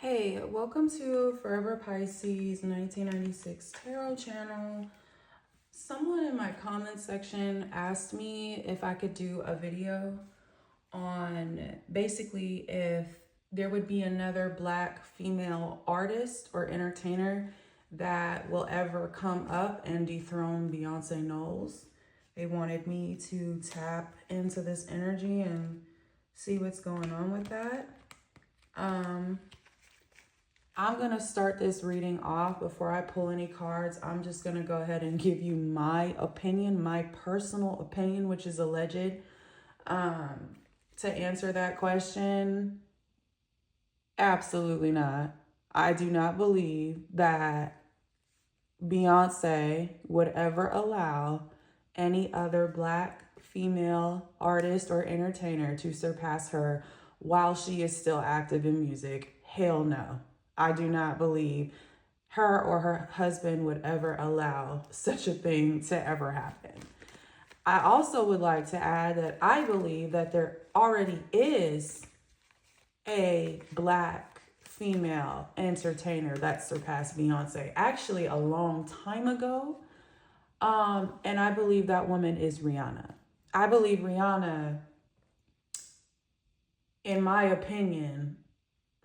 Hey, welcome to Forever Pisces 1996 Tarot channel. Someone in my comment section asked me if I could do a video on basically if there would be another Black female artist or entertainer that will ever come up and dethrone Beyoncé Knowles. They wanted me to tap into this energy and see what's going on with that. I'm going to start this reading off before I pull any cards. I'm just going to go ahead and give you my opinion, my personal opinion, which is alleged. To answer that question, absolutely not. I do not believe that Beyoncé would ever allow any other Black female artist or entertainer to surpass her while she is still active in music. Hell no. I do not believe her or her husband would ever allow such a thing to ever happen. I also would like to add that I believe that there already is a Black female entertainer that surpassed Beyonce, actually a long time ago. And I believe that woman is Rihanna. I believe Rihanna, in my opinion,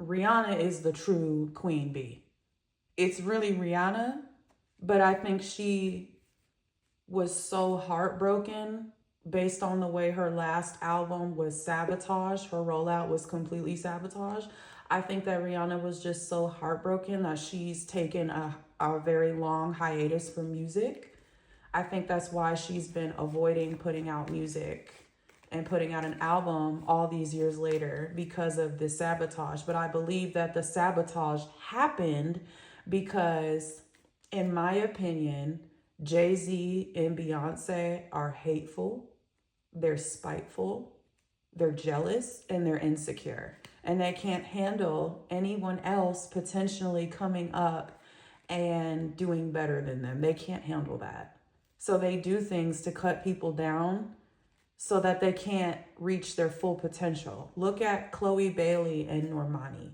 Rihanna is the true queen bee. It's really Rihanna, but I think she was so heartbroken based on the way her last album was sabotaged. Her rollout was completely sabotaged. I think that Rihanna was just so heartbroken that she's taken a very long hiatus from music. I think that's why she's been avoiding putting out music and putting out an album all these years later because of this sabotage. But I believe that the sabotage happened because, in my opinion, Jay-Z and Beyonce are hateful, they're spiteful, they're jealous, and they're insecure. And they can't handle anyone else potentially coming up and doing better than them. They can't handle that. So they do things to cut people down so that they can't reach their full potential. Look at Chloe Bailey and Normani.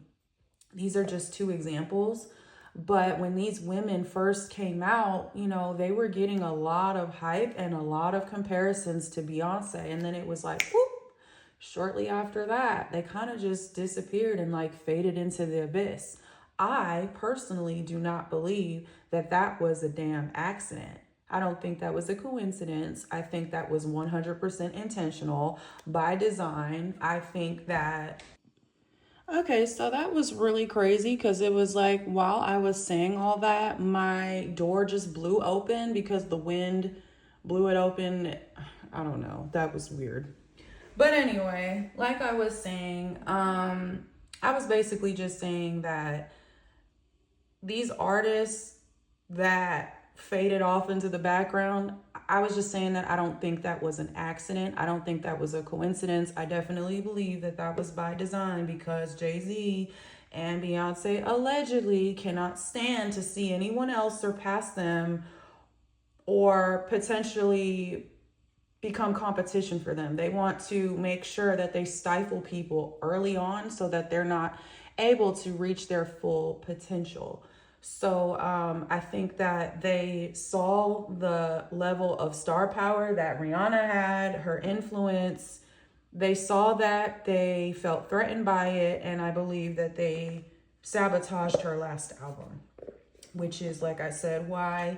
These are just two examples. But when these women first came out, they were getting a lot of hype and a lot of comparisons to Beyonce. And then it was like, whoop, shortly after that, they kind of just disappeared and faded into the abyss. I personally do not believe that that was a damn accident. I don't think that was a coincidence. I think that was 100% intentional by design. I think that... Okay, so that was really crazy because it was like while I was saying all that, my door just blew open because the wind blew it open. I don't know. That was weird. But anyway, like I was saying, I was basically just saying that these artists that faded off into the background, I was just saying that I don't think that was an accident. I don't think that was a coincidence. I definitely believe that that was by design because Jay-Z and Beyonce allegedly cannot stand to see anyone else surpass them or potentially become competition for them. They want to make sure that they stifle people early on so that they're not able to reach their full potential. So I think that they saw the level of star power that Rihanna had, her influence. They saw that, they felt threatened by it, and I believe that they sabotaged her last album, which is, like I said, why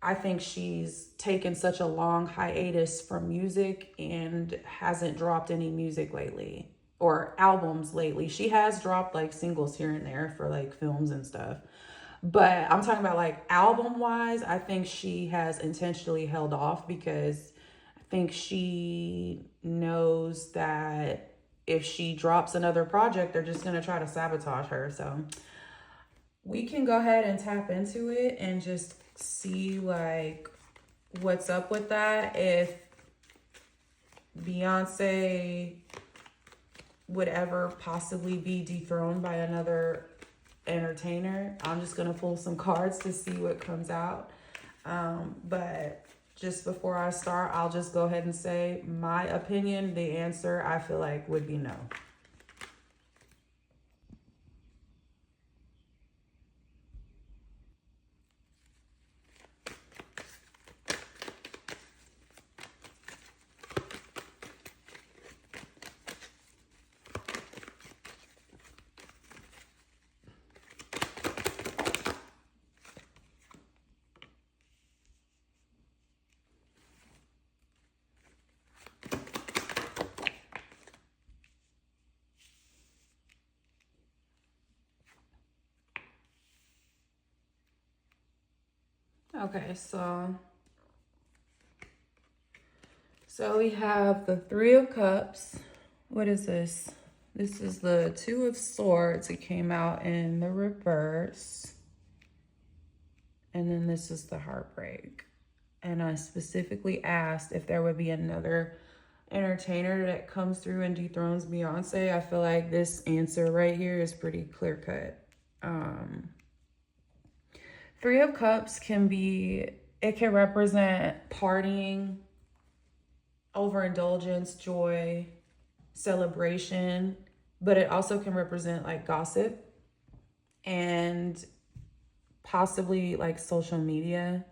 I think she's taken such a long hiatus from music and hasn't dropped any music lately or albums lately. She has dropped singles here and there for films and stuff. But I'm talking about album wise, I think she has intentionally held off because I think she knows that if she drops another project, they're just going to try to sabotage her. So we can go ahead and tap into it and just see what's up with that. If Beyonce would ever possibly be dethroned by another entertainer. I'm just gonna pull some cards to see what comes out. But just before I start, I'll just go ahead and say my opinion. The answer I feel like would be no. Okay, so we have the Three of Cups. What is this? This is the Two of Swords. It came out in the reverse. And then this is the Heartbreak. And I specifically asked if there would be another entertainer that comes through and dethrones Beyonce. I feel like this answer right here is pretty clear cut. Three of Cups can represent partying, overindulgence, joy, celebration, but it also can represent like gossip and possibly like social media,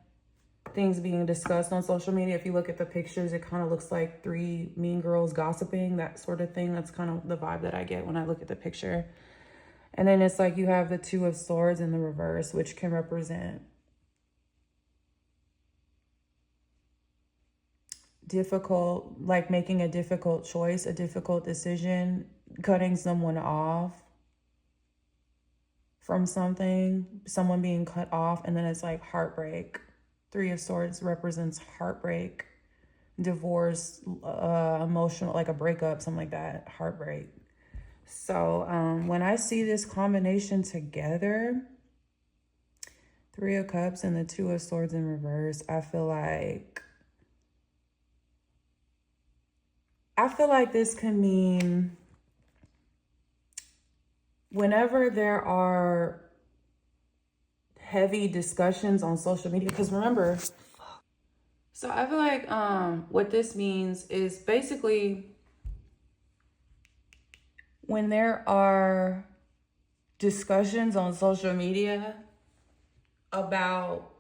things being discussed on social media. If you look at the pictures, it kind of looks like three mean girls gossiping, that sort of thing. That's kind of the vibe that I get when I look at the picture. And then it's like you have the Two of Swords in the reverse, which can represent difficult, like making a difficult choice, a difficult decision, cutting someone off from something, someone being cut off. And then it's like heartbreak. Three of Swords represents heartbreak, divorce, emotional, like a breakup, something like that, heartbreak. So when I see this combination together, Three of Cups and the Two of Swords in reverse, I feel like this can mean whenever there are heavy discussions on social media, because remember, so I feel like what this means is basically when there are discussions on social media about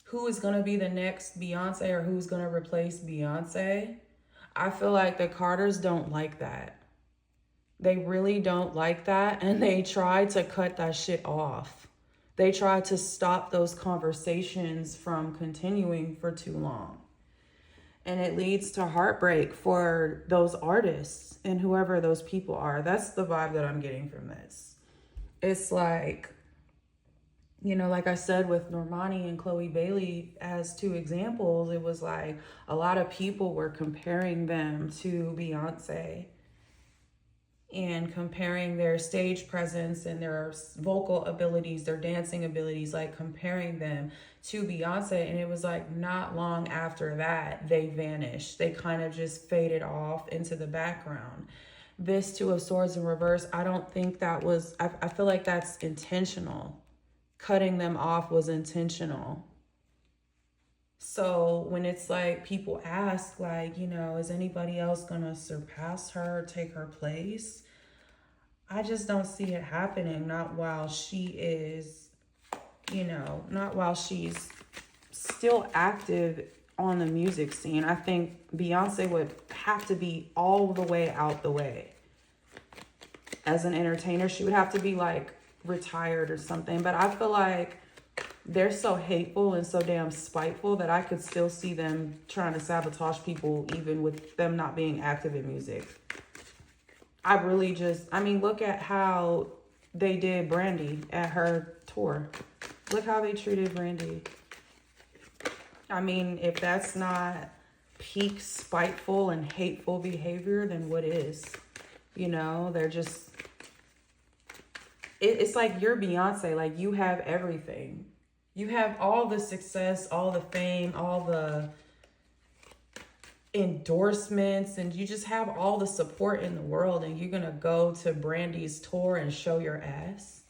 who is going to be the next Beyonce or who's going to replace Beyonce, I feel like the Carters don't like that. They really don't like that, and they try to cut that shit off. They try to stop those conversations from continuing for too long. And it leads to heartbreak for those artists and whoever those people are. That's the vibe that I'm getting from this. It's like, you know, like I said with Normani and Chloe Bailey as two examples, it was like a lot of people were comparing them to Beyonce and comparing their stage presence and their vocal abilities, their dancing abilities, like comparing them to Beyonce. And it was like not long after that, they vanished. They kind of just faded off into the background. This Two of Swords in reverse, I don't think that was, I feel like that's intentional. Cutting them off was intentional. So when it's like people ask, like, you know, is anybody else gonna surpass her or take her place? I just don't see it happening. Not while she is, you know, not while she's still active on the music scene. I think Beyonce would have to be all the way out the way. As an entertainer, she would have to be like retired or something. But I feel like they're so hateful and so damn spiteful that I could still see them trying to sabotage people even with them not being active in music. I mean, look at how they did Brandy at her tour. Look how they treated Brandy. I mean, if that's not peak spiteful and hateful behavior, then what is? You know, they're just, it's like you're Beyonce, like you have everything. You have all the success, all the fame, all the endorsements, and you just have all the support in the world, and you're gonna go to Brandy's tour and show your ass?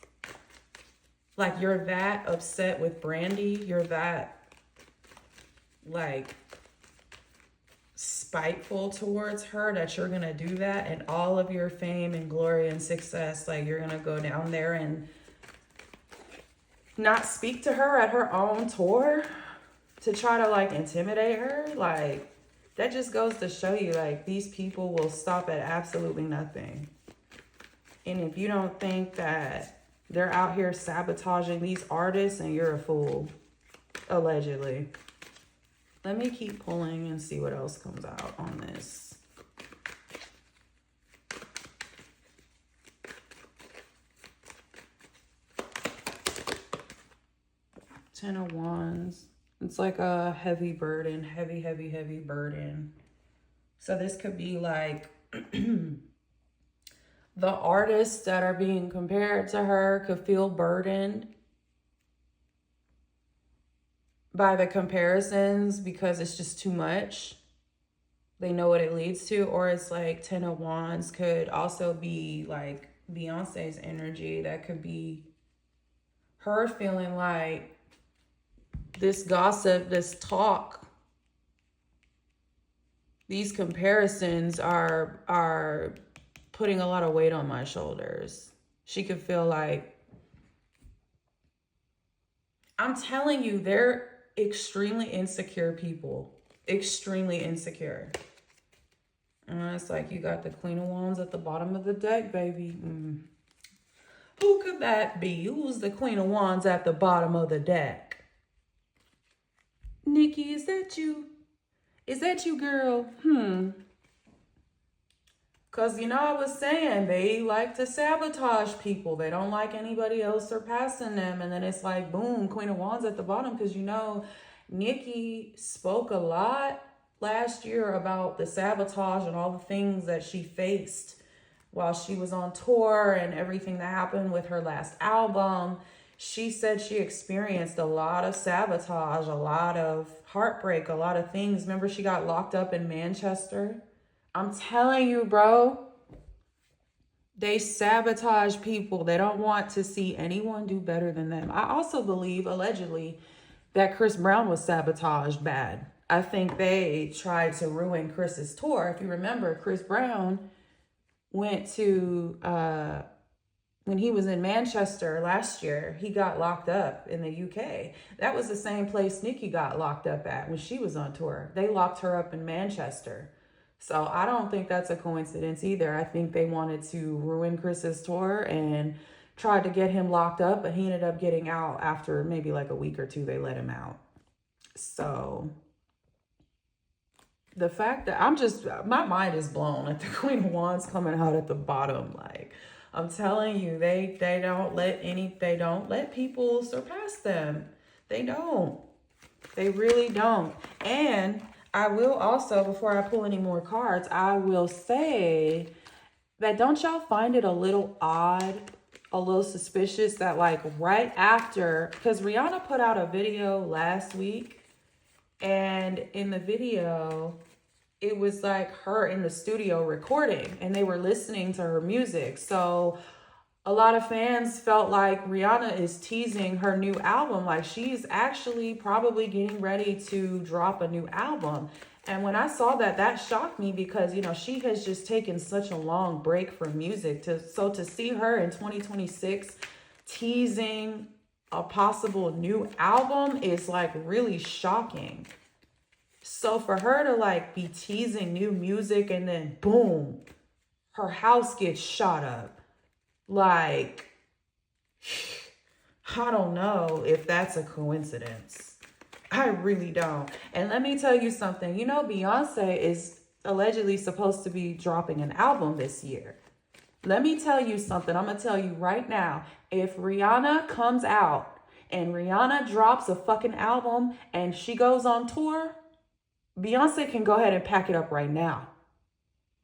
Like, you're that upset with Brandy? You're that, like, spiteful towards her that you're gonna do that, and all of your fame and glory and success, like, you're gonna go down there and not speak to her at her own tour to try to like intimidate her? Like, that just goes to show you, like, these people will stop at absolutely nothing. And if you don't think that they're out here sabotaging these artists, and you're a fool, allegedly. Let me keep pulling and see what else comes out on this. Ten of Wands. It's like a heavy burden, heavy burden. So this could be like the artists that are being compared to her could feel burdened by the comparisons because it's just too much. They know what it leads to. Or it's like Ten of Wands could also be like Beyonce's energy. That could be her feeling like this gossip, this talk, these comparisons are putting a lot of weight on my shoulders. She could feel like, I'm telling you, they're extremely insecure people. Extremely insecure. And it's like you got the Queen of Wands at the bottom of the deck, baby. Who could that be? Who's the Queen of Wands at the bottom of the deck? Nikki, is that you? Is that you, girl? Because, I was saying they like to sabotage people. They don't like anybody else surpassing them. And then it's like, boom, Queen of Wands at the bottom. Because, Nikki spoke a lot last year about the sabotage and all the things that she faced while she was on tour and everything that happened with her last album. She said she experienced a lot of sabotage, a lot of heartbreak, a lot of things. Remember, she got locked up in Manchester? I'm telling you, bro, they sabotage people. They don't want to see anyone do better than them. I also believe, allegedly, that Chris Brown was sabotaged bad. I think they tried to ruin Chris's tour. If you remember, Chris Brown went to, when he was in Manchester last year, he got locked up in the UK. That was the same place Nikki got locked up at when she was on tour. They locked her up in Manchester. So I don't think that's a coincidence either. I think they wanted to ruin Chris's tour and tried to get him locked up, but he ended up getting out after maybe like a week or two. They let him out. So the fact that my mind is blown at the Queen of Wands coming out at the bottom. Like, I'm telling you, they don't let people surpass them. They don't. They really don't. And I will also, before I pull any more cards, I will say that don't y'all find it a little odd, a little suspicious that like right after, because Rihanna put out a video last week, and in the video, it was like her in the studio recording and they were listening to her music. So a lot of fans felt like Rihanna is teasing her new album. Like she's actually probably getting ready to drop a new album. And when I saw that, that shocked me because, she has just taken such a long break from music. So to see her in 2026 teasing a possible new album is like really shocking. So for her to like be teasing new music and then boom, her house gets shot up. Like, I don't know if that's a coincidence. I really don't. And let me tell you something. Beyonce is allegedly supposed to be dropping an album this year. Let me tell you something. I'm going to tell you right now. If Rihanna comes out and Rihanna drops a fucking album and she goes on tour, Beyonce can go ahead and pack it up right now.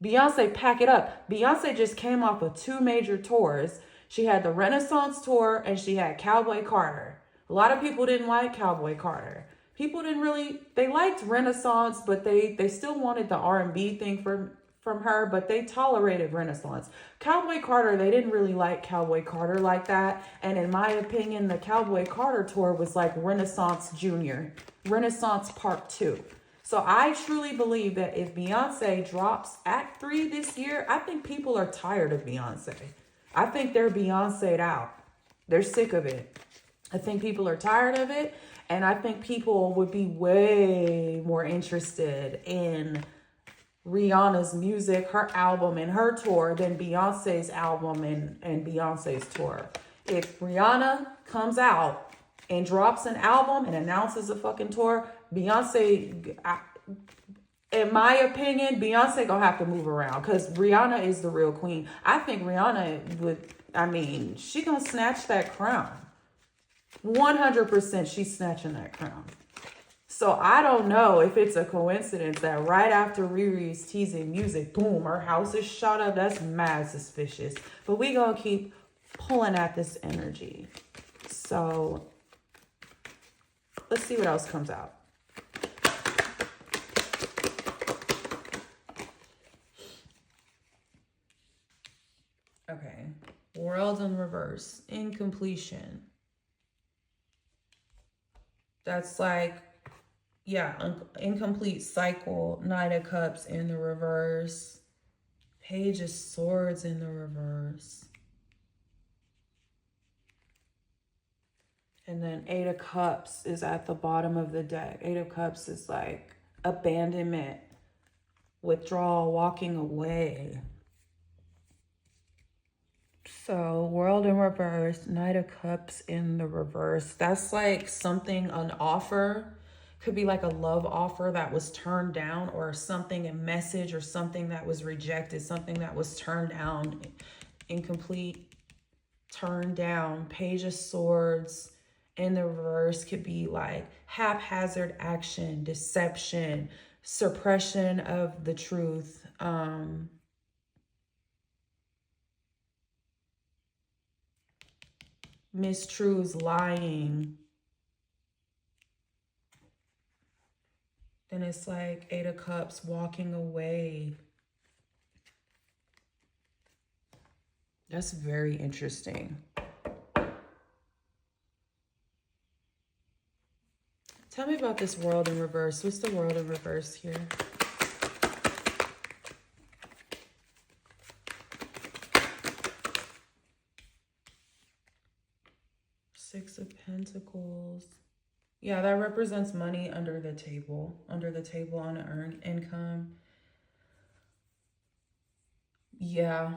Beyonce, pack it up. Beyonce just came off of 2 major tours. She had the Renaissance tour and she had Cowboy Carter. A lot of people didn't like Cowboy Carter. People didn't really, they liked Renaissance, but they still wanted the R&B thing from her, but they tolerated Renaissance. Cowboy Carter, they didn't really like Cowboy Carter like that. And in my opinion, the Cowboy Carter tour was like Renaissance Junior, Renaissance Part 2. So I truly believe that if Beyonce drops Act 3 this year, I think people are tired of Beyonce. I think they're Beyonce'd out. They're sick of it. I think people are tired of it. And I think people would be way more interested in Rihanna's music, her album, and her tour than Beyonce's album and Beyonce's tour. If Rihanna comes out and drops an album and announces a fucking tour, Beyonce, in my opinion, Beyonce gonna have to move around because Rihanna is the real queen. I think Rihanna she gonna snatch that crown. 100% she's snatching that crown. So I don't know if it's a coincidence that right after Riri's teasing music, boom, her house is shot up. That's mad suspicious. But we gonna keep pulling at this energy. So let's see what else comes out. Okay. World in reverse. Incompletion. That's like, yeah, incomplete cycle. Knight of Cups in the reverse. Page of Swords in the reverse. And then Eight of Cups is at the bottom of the deck. Eight of Cups is like abandonment, withdrawal, walking away. So World in reverse, Knight of Cups in the reverse. That's like something, an offer. Could be like a love offer that was turned down, or something, a message or something that was rejected, something that was turned down, incomplete, turned down. Page of Swords in the reverse could be like haphazard action, deception, suppression of the truth. Mistruths, lying. Then it's like Eight of Cups, walking away. That's very interesting. Tell me about this World in reverse. What's the World in reverse here? Six of Pentacles. Yeah, that represents money under the table on earned income. Yeah,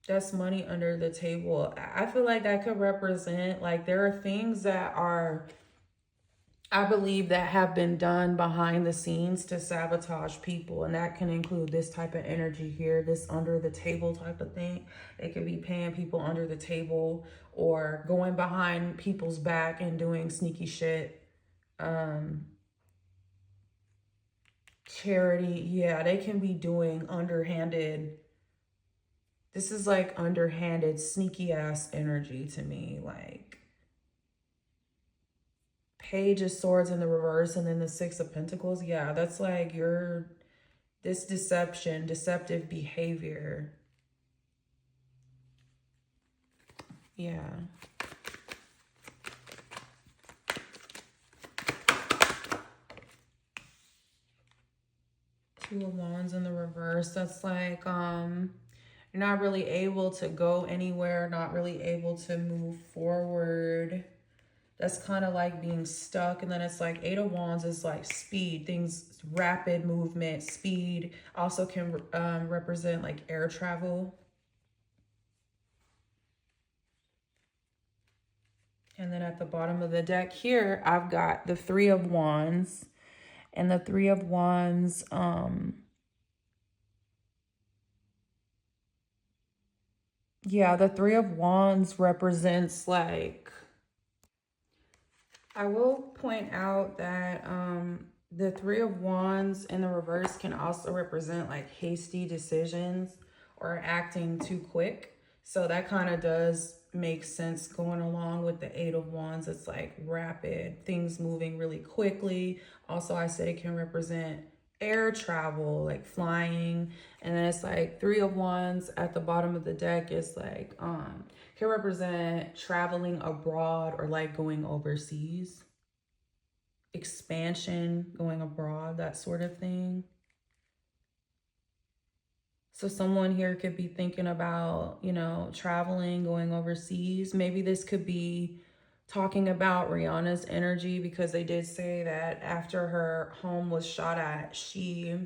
that's money under the table. I feel like that could represent, like, there are things that are, I believe, that have been done behind the scenes to sabotage people. And that can include this type of energy here, this under the table type of thing. It could be paying people under the table or going behind people's back and doing sneaky shit. Charity, yeah, they can be doing underhanded. This is like underhanded, sneaky ass energy to me. Like, Page of Swords in the reverse and then the Six of Pentacles. Yeah, that's like this deception, deceptive behavior. Yeah. Two of Wands in the reverse. That's like, you're not really able to go anywhere, not really able to move forward. That's kind of like being stuck. And then it's like Eight of Wands is like speed, things, rapid movement, speed. Also can represent like air travel. And then at the bottom of the deck here, I've got the Three of Wands. And the Three of Wands, yeah, the Three of Wands represents like, I will point out that the Three of Wands in the reverse can also represent like hasty decisions or acting too quick. So that kind of does make sense going along with the Eight of Wands. It's like rapid, things moving really quickly. Also, I said it can represent air travel, like flying. And then it's like Three of Wands at the bottom of the deck is like can represent traveling abroad or like going overseas, expansion, going abroad, that sort of thing. So someone here could be thinking about, you know, traveling, going overseas. Maybe this could be talking about Rihanna's energy, because they did say that after her home was shot at, she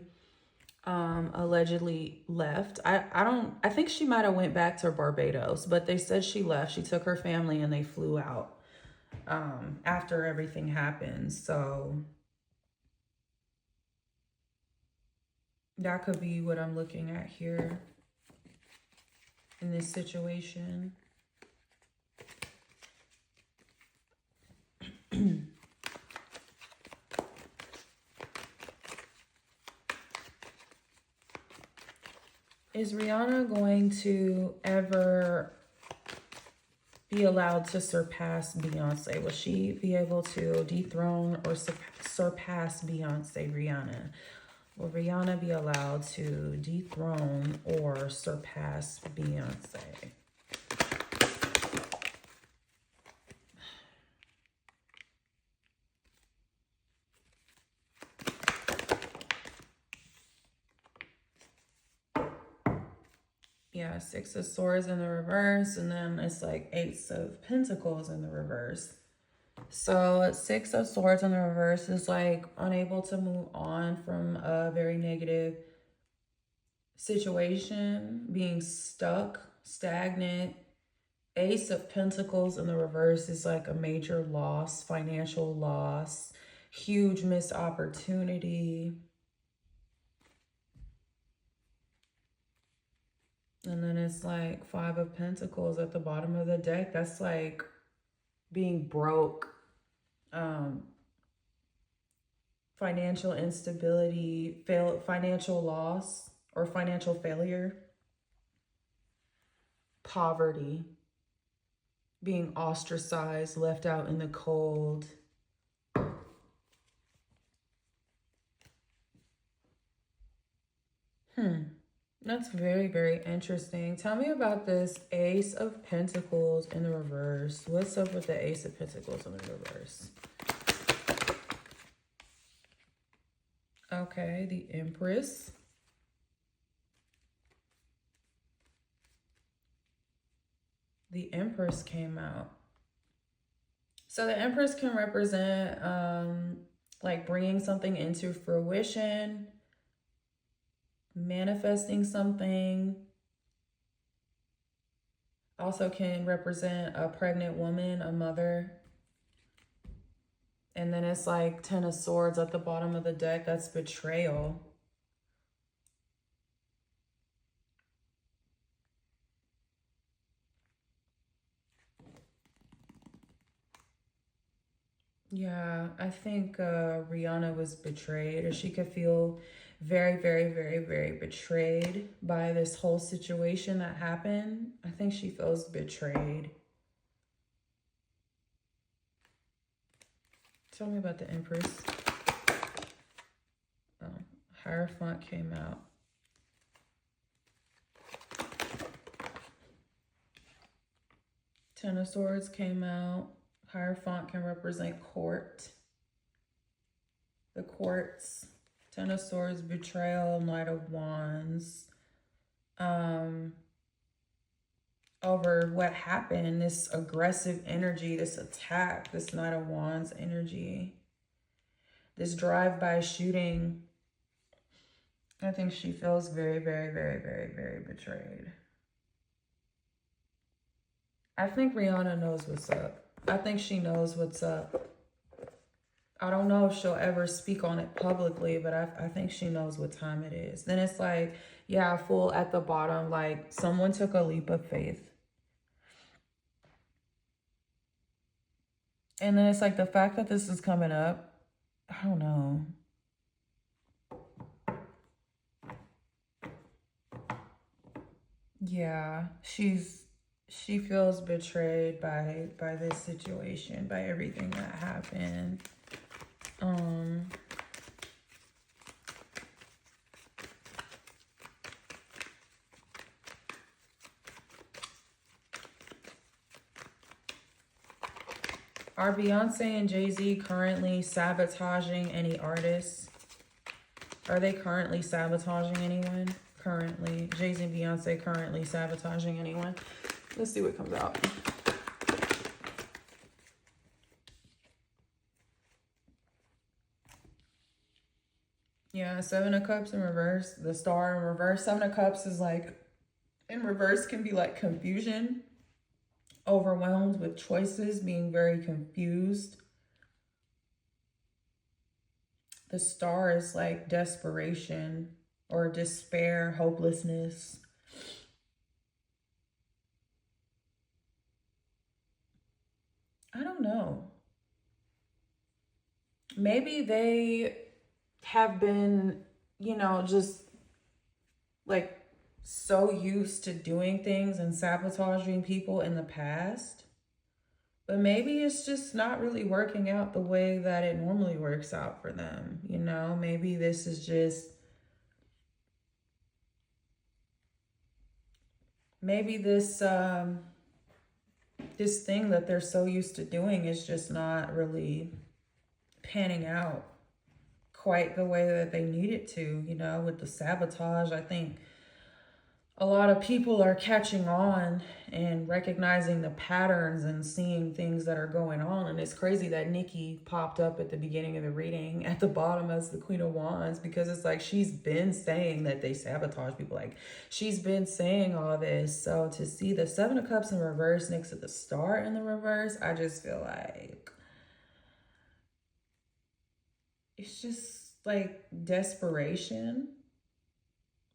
allegedly left. I think she might have went back to Barbados, but they said she left. She took her family and they flew out after everything happened. So that could be what I'm looking at here in this situation. Is Rihanna going to ever be allowed to surpass Beyonce? Will she be able to dethrone or surpass Beyonce, Rihanna? Will Rihanna be allowed to dethrone or surpass Beyonce? Yeah, Six of Swords in the reverse, and then it's like Ace of Pentacles in the reverse. So Six of Swords in the reverse is like unable to move on from a very negative situation, being stuck, stagnant. Ace of Pentacles in the reverse is like a major loss, financial loss, huge missed opportunity. And then it's like Five of Pentacles at the bottom of the deck. That's like being broke, financial instability, financial loss or financial failure, poverty, being ostracized, left out in the cold. That's very, very interesting. Tell me about this Ace of Pentacles in the reverse. What's up with the Ace of Pentacles in the reverse? Okay, the Empress. The Empress came out. So the Empress can represent like bringing something into fruition, manifesting something. Also can represent a pregnant woman, a mother. And then it's like Ten of Swords at the bottom of the deck. That's betrayal. Yeah, I think Rihanna was betrayed, or she could feel very, very, very, very betrayed by this whole situation that happened. I think she feels betrayed. Tell me about the Empress. Oh, Hierophant came out. Ten of Swords came out. Hierophant can represent court. The courts. Ten of Swords, betrayal, Knight of Wands. Over what happened, this aggressive energy, this attack, this Knight of Wands energy, this drive-by shooting. I think she feels very, very, very, very, very betrayed. I think Rihanna knows what's up. I think she knows what's up. I don't know if she'll ever speak on it publicly, but I think she knows what time it is. Then it's like, yeah, full at the bottom, like someone took a leap of faith. And then it's like the fact that this is coming up, I don't know. Yeah, she feels betrayed by this situation, by everything that happened. Are Beyonce and Jay-Z currently sabotaging any artists? Are they currently sabotaging anyone? Currently, Jay-Z and Beyonce currently sabotaging anyone? Let's see what comes out. Yeah, Seven of Cups in reverse. The Star in reverse. Seven of Cups is like, in reverse can be like confusion, overwhelmed with choices, being very confused. The Star is like desperation or despair, hopelessness. I don't know. Maybe they have been, you know, just like so used to doing things and sabotaging people in the past. But maybe it's just not really working out the way that it normally works out for them. You know, maybe this is just, maybe this thing that they're so used to doing is just not really panning out quite the way that they need it to, you know, with the sabotage. I think a lot of people are catching on and recognizing the patterns and seeing things that are going on. And it's crazy that Nikki popped up at the beginning of the reading at the bottom as the Queen of Wands, because it's like she's been saying that they sabotage people. Like, she's been saying all this. So to see the Seven of Cups in reverse next to the Star in the reverse, I just feel like it's just like desperation.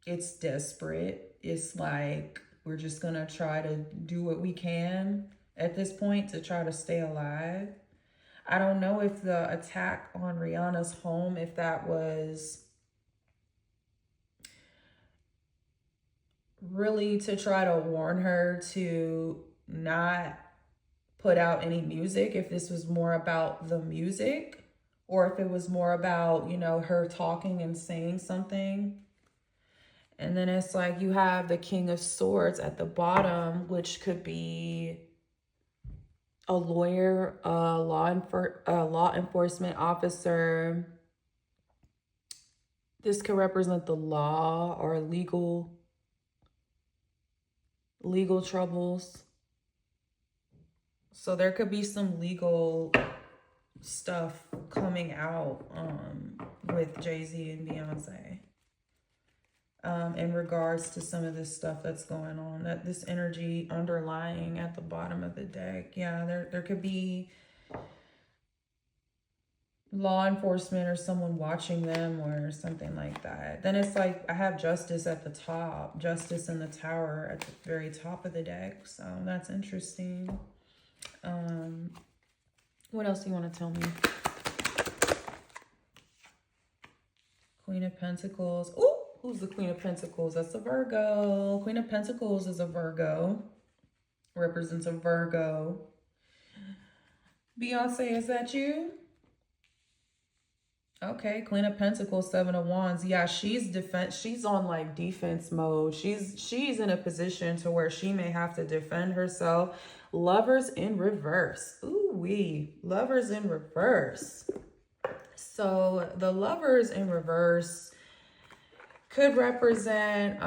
It's desperate. It's like, we're just gonna try to do what we can at this point to try to stay alive. I don't know if the attack on Rihanna's home, if that was really to try to warn her to not put out any music, if this was more about the music, or if it was more about, you know, her talking and saying something. And then it's like you have the King of Swords at the bottom, which could be a lawyer, a law enforcement officer. This could represent the law or legal troubles. So there could be some legal stuff coming out with Jay-Z and Beyonce. In regards to some of this stuff that's going on, that this energy underlying at the bottom of the deck. Yeah, there could be law enforcement or someone watching them or something like that. Then it's like I have Justice at the top, Justice in the Tower at the very top of the deck. So that's interesting. What else do you want to tell me? Queen of Pentacles. Ooh! Who's the Queen of Pentacles? That's a Virgo. Queen of Pentacles is a Virgo. Represents a Virgo. Beyonce, is that you? Okay, Queen of Pentacles, Seven of Wands. Yeah, she's on like defense mode. She's in a position to where she may have to defend herself. Lovers in reverse. Ooh wee. Lovers in reverse. So the Lovers in reverse could represent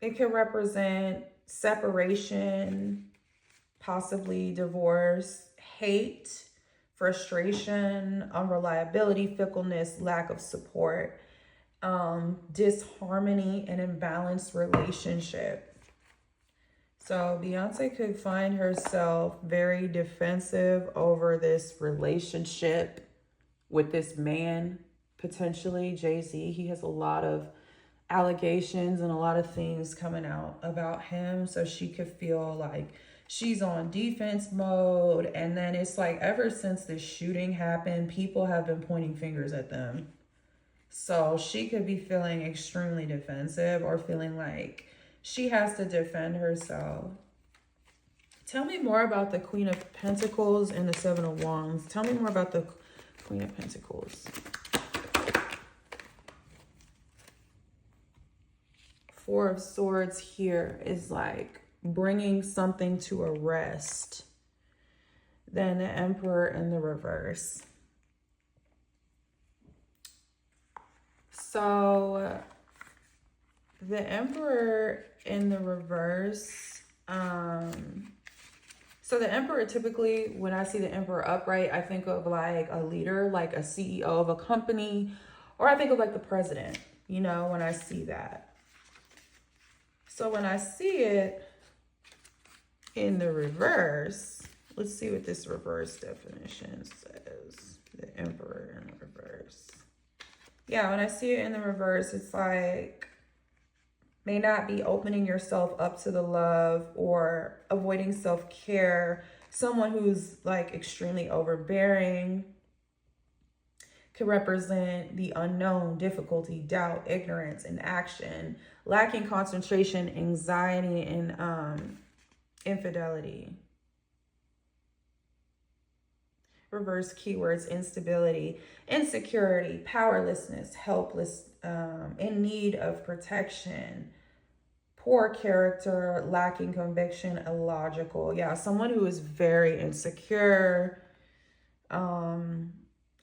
it could represent separation, possibly divorce, hate, frustration, unreliability, fickleness, lack of support, disharmony, and imbalanced relationship. So Beyonce could find herself very defensive over this relationship with this man. Potentially Jay-Z, he has a lot of allegations and a lot of things coming out about him. So she could feel like she's on defense mode. And then it's like ever since this shooting happened, people have been pointing fingers at them. So she could be feeling extremely defensive or feeling like she has to defend herself. Tell me more about the Queen of Pentacles and the Seven of Wands. Tell me more about the Queen of Pentacles. Four of Swords here is like bringing something to a rest. Then the Emperor in the reverse. So the Emperor in the reverse. So the Emperor, typically when I see the Emperor upright, I think of like a leader, like a CEO of a company, or I think of like the president, you know, when I see that. So when I see it in the reverse, let's see what this reverse definition says. The Emperor in the reverse. Yeah, when I see it in the reverse, it's like may not be opening yourself up to the love or avoiding self-care. Someone who's like extremely overbearing Could represent the unknown, difficulty, doubt, ignorance, inaction, lacking concentration, anxiety, and infidelity. Reverse keywords: instability, insecurity, powerlessness, helpless, in need of protection, poor character, lacking conviction, illogical. Yeah, someone who is very insecure,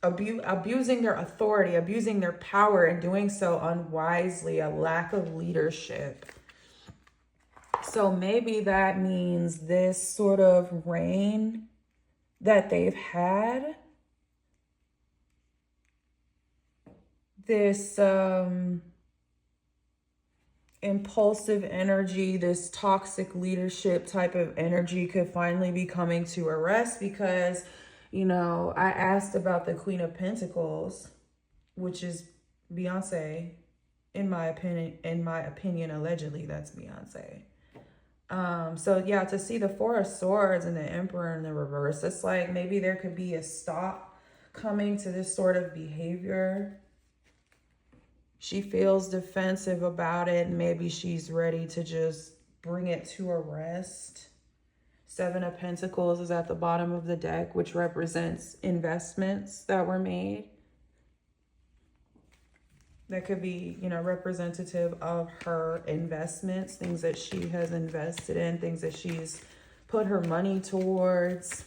abusing their authority, abusing their power, and doing so unwisely, a lack of leadership. So maybe that means this sort of reign that they've had, this impulsive energy, this toxic leadership type of energy could finally be coming to a rest, because, you know, I asked about the Queen of Pentacles, which is Beyoncé, in my opinion, allegedly that's Beyoncé. So yeah, to see the Four of Swords and the Emperor in the reverse, it's like maybe there could be a stop coming to this sort of behavior. She feels defensive about it. Maybe she's ready to just bring it to a rest. Seven of Pentacles is at the bottom of the deck, which represents investments that were made. That could be, you know, representative of her investments, things that she has invested in, things that she's put her money towards.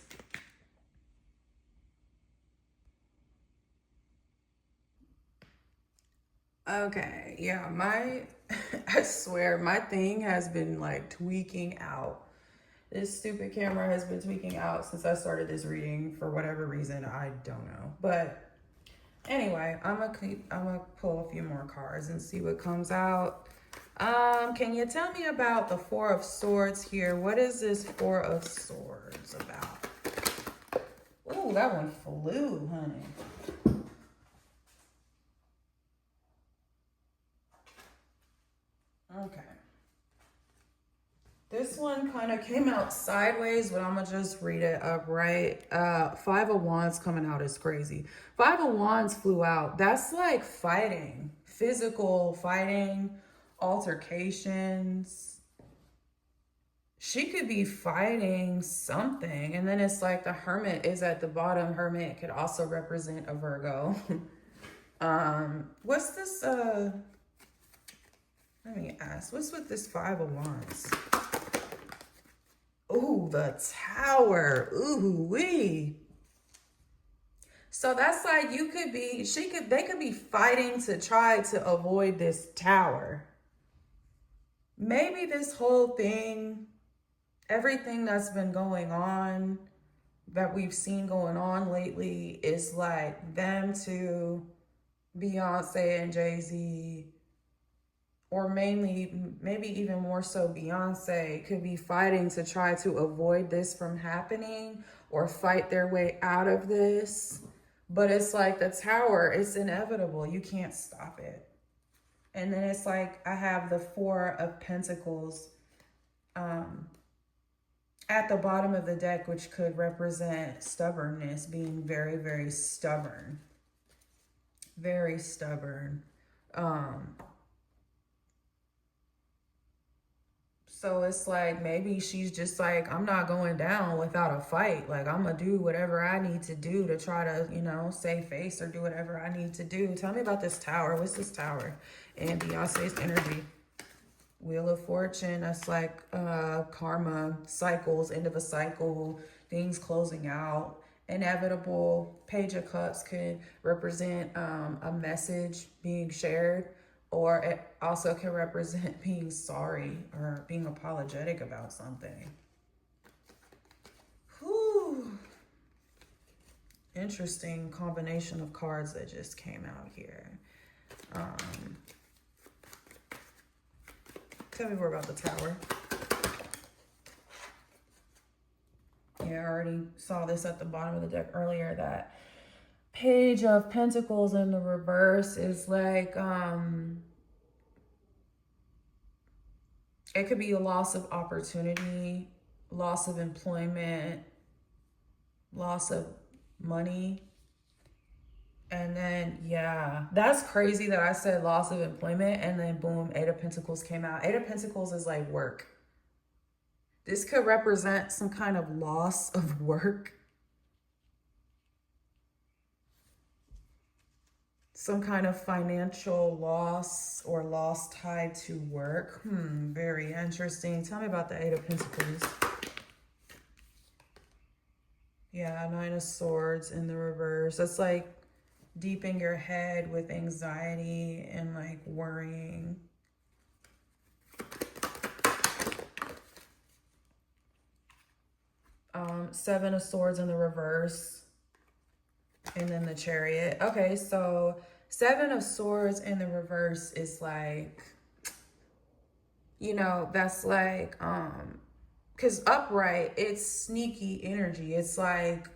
Okay, yeah, I swear, my thing has been like tweaking out. This stupid camera has been tweaking out since I started this reading for whatever reason. I don't know. But anyway, I'm gonna pull a few more cards and see what comes out. Can you tell me about the Four of Swords here? What is this Four of Swords about? Ooh, that one flew, honey. Okay. This one kind of came out sideways, but I'm going to just read it upright. Five of Wands coming out is crazy. Five of Wands flew out. That's like fighting. Physical fighting, altercations. She could be fighting something. And then it's like the Hermit is at the bottom. Hermit could also represent a Virgo. What's this? Let me ask. What's with this Five of Wands? Ooh, the Tower. Ooh wee. So that's like they could be fighting to try to avoid this Tower. Maybe this whole thing, everything that's been going on, that we've seen going on lately, is like them to Beyonce and Jay-Z, or mainly, maybe even more so Beyonce, could be fighting to try to avoid this from happening or fight their way out of this. But it's like the Tower, it's inevitable. You can't stop it. And then it's like I have the Four of Pentacles at the bottom of the deck, which could represent stubbornness, being very, very stubborn. Very stubborn. So it's like maybe she's just like, I'm not going down without a fight. Like, I'm going to do whatever I need to do to try to, you know, save face or do whatever I need to do. Tell me about this Tower. What's this Tower? And Beyonce's energy. Wheel of Fortune. That's like karma, cycles, end of a cycle, things closing out. Inevitable. Page of Cups could represent a message being shared. Or it also can represent being sorry or being apologetic about something. Whew. Interesting combination of cards that just came out here. Tell me more about the Tower. Yeah, I already saw this at the bottom of the deck earlier. That Page of Pentacles in the reverse is like, it could be a loss of opportunity, loss of employment, loss of money. And then, yeah, that's crazy that I said loss of employment and then boom, Eight of Pentacles came out. Eight of Pentacles is like work. This could represent some kind of loss of work. Some kind of financial loss or loss tied to work. Very interesting. Tell me about the Eight of Pentacles. Yeah, Nine of Swords in the reverse. That's like deep in your head with anxiety and like worrying. Seven of Swords in the reverse. And then the Chariot. Okay, so Seven of Swords in the reverse is like, you know, that's like, because upright, it's sneaky energy. It's like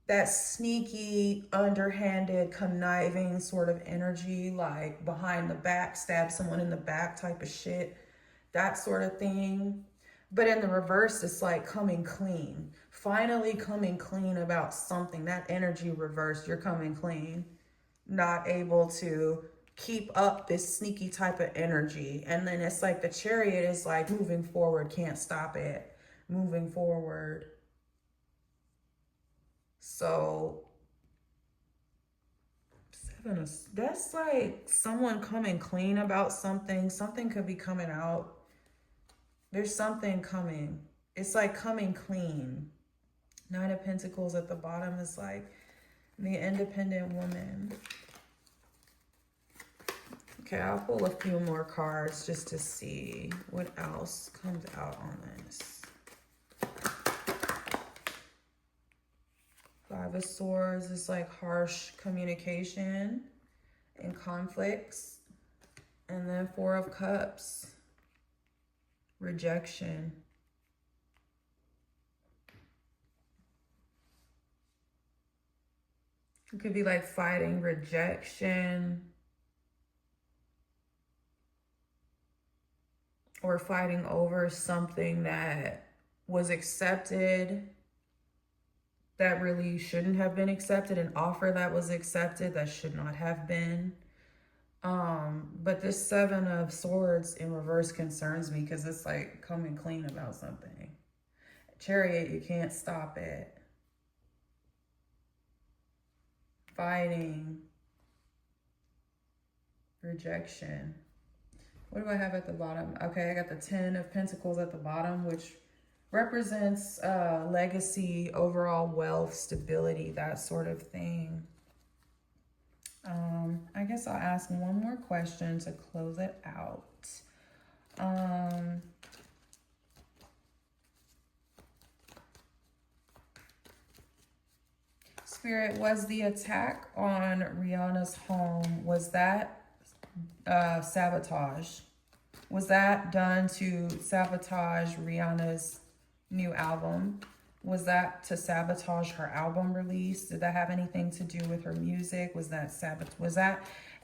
that sneaky, underhanded, conniving sort of energy, like behind the back, stab someone in the back type of shit, that sort of thing. But in the reverse, it's like coming clean. Finally coming clean about something. That energy reversed, you're coming clean. Not able to keep up this sneaky type of energy. And then it's like the Chariot is like moving forward, can't stop it. Moving forward. So, that's like someone coming clean about something. Something could be coming out. There's something coming. It's like coming clean. Nine of Pentacles at the bottom is like the independent woman. Okay, I'll pull a few more cards just to see what else comes out on this. Five of Swords is like harsh communication and conflicts. And then Four of Cups, rejection. It could be like fighting rejection or fighting over something that was accepted that really shouldn't have been accepted, an offer that was accepted that should not have been. But this Seven of Swords in reverse concerns me because it's like coming clean about something. Chariot, you can't stop it. Fighting. Rejection. What do I have at the bottom? Okay, I got the Ten of Pentacles at the bottom, which represents legacy, overall wealth, stability, that sort of thing. I guess I'll ask one more question to close it out. Spirit, was the attack on Rihanna's home, was that sabotage? Was that done to sabotage Rihanna's new album? Was that to sabotage her album release? Did that have anything to do with her music? Was that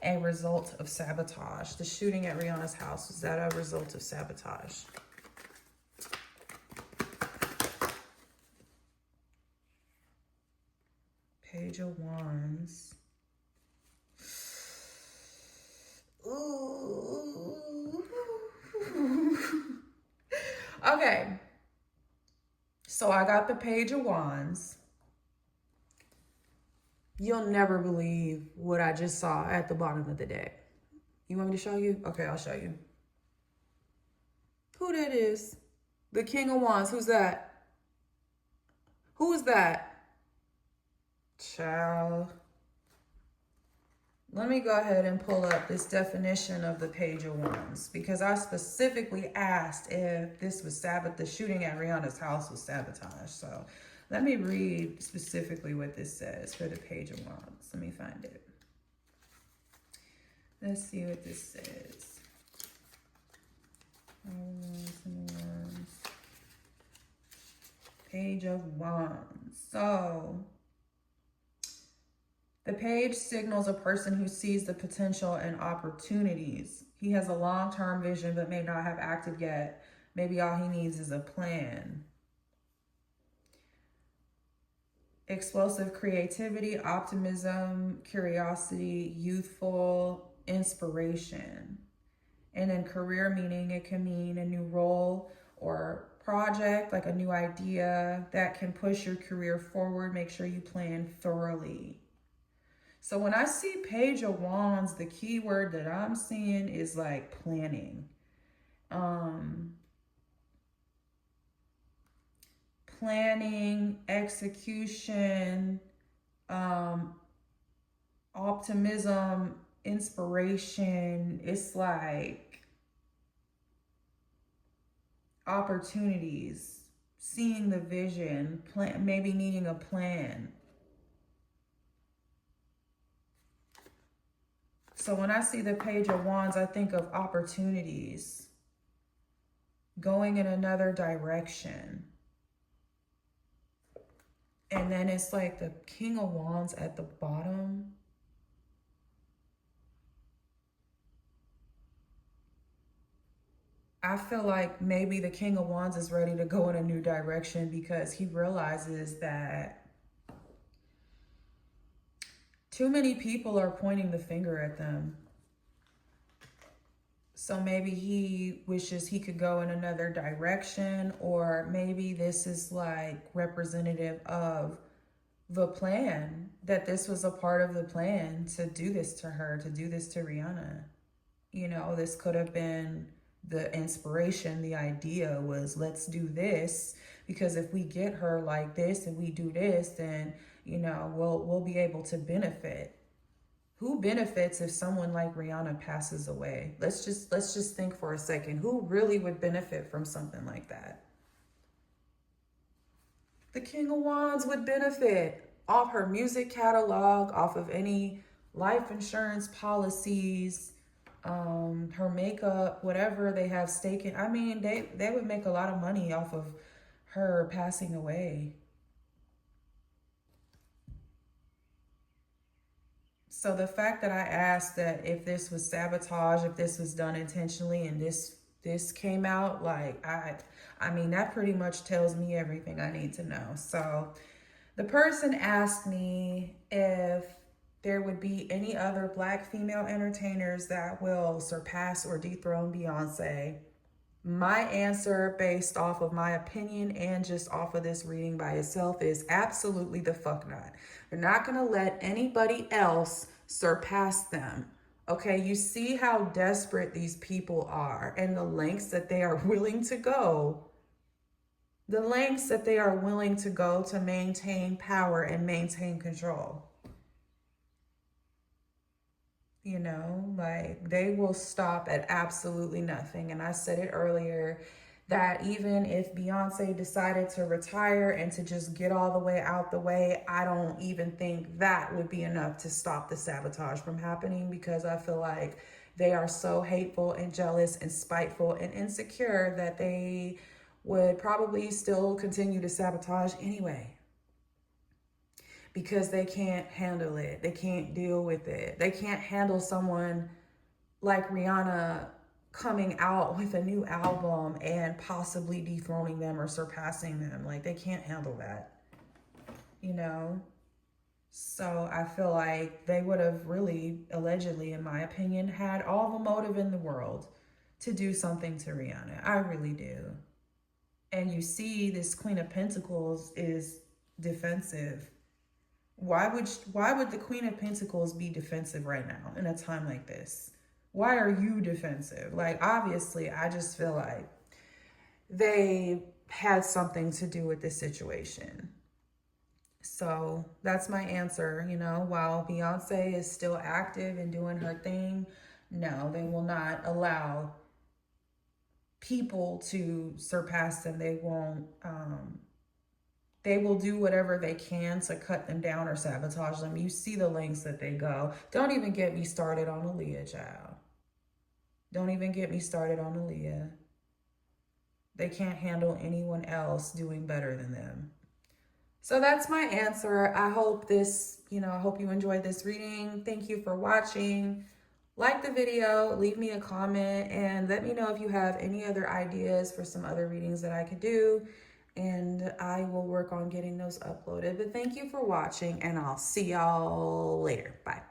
a result of sabotage? The shooting at Rihanna's house, was that a result of sabotage? Page of Wands. Ooh. Okay. So I got the Page of Wands. You'll never believe what I just saw at the bottom of the deck. You want me to show you? Okay, I'll show you. Who that is? The King of Wands. Who's that? Who is that? Child. Let me go ahead and pull up this definition of the Page of Wands because I specifically asked if this was the shooting at Rihanna's house was sabotage. So let me read specifically what this says for the Page of Wands. Let me find it. Let's see what this says. Page of Wands. So the page signals a person who sees the potential and opportunities. He has a long-term vision but may not have acted yet. Maybe all he needs is a plan. explosive creativity, optimism, curiosity, youthful, inspiration. And then career meaning, it can mean a new role or project, like a new idea that can push your career forward. Make sure you plan thoroughly. So when I see Page of Wands, the key word that I'm seeing is like planning. Planning, execution, optimism, inspiration. It's like opportunities, seeing the vision, plan, maybe needing a plan. So when I see the Page of Wands, I think of opportunities, going in another direction. And then it's like the King of Wands at the bottom. I feel like maybe the King of Wands is ready to go in a new direction because he realizes that too many people are pointing the finger at them. So maybe he wishes he could go in another direction, or maybe this is like representative of the plan, that this was a part of the plan to do this to her, to do this to Rihanna. You know, this could have been the inspiration. The idea was, let's do this because if we get her like this and we do this, then, you know, we'll be able to benefit. Who benefits if someone like Rihanna passes away? Let's just think for a second. Who really would benefit from something like that? The King of Wands would benefit off her music catalog, off of any life insurance policies, her makeup, whatever they have stake in. I mean, they would make a lot of money off of her passing away. So the fact that I asked that if this was sabotage, if this was done intentionally, and this came out, like, I mean, that pretty much tells me everything I need to know. So the person asked me if there would be any other Black female entertainers that will surpass or dethrone Beyoncé. My answer, based off of my opinion and just off of this reading by itself, is absolutely the fuck not. They're not going to let anybody else surpass them. Okay, you see how desperate these people are and the lengths that they are willing to go. The lengths that they are willing to go to maintain power and maintain control. You know, like, they will stop at absolutely nothing. And I said it earlier that even if Beyonce decided to retire and to just get all the way out the way, I don't even think that would be enough to stop the sabotage from happening, because I feel like they are so hateful and jealous and spiteful and insecure that they would probably still continue to sabotage anyway. Because they can't handle it. They can't deal with it. They can't handle someone like Rihanna coming out with a new album and possibly dethroning them or surpassing them. Like, they can't handle that, you know? So I feel like they would have really, allegedly, in my opinion, had all the motive in the world to do something to Rihanna. I really do. And you see this Queen of Pentacles is defensive. Why would the Queen of Pentacles be defensive right now in a time like this? Why are you defensive? Like, obviously, I just feel like they had something to do with this situation. So that's my answer. You know, while Beyonce is still active and doing her thing, no, they will not allow people to surpass them. They won't, they will do whatever they can to cut them down or sabotage them. You see the lengths that they go. Don't even get me started on Aaliyah, child. Don't even get me started on Aaliyah. They can't handle anyone else doing better than them. So that's my answer. I hope I hope you enjoyed this reading. Thank you for watching. Like the video, leave me a comment, and let me know if you have any other ideas for some other readings that I could do. and I will work on getting those uploaded. But thank you for watching, and I'll see y'all later. Bye.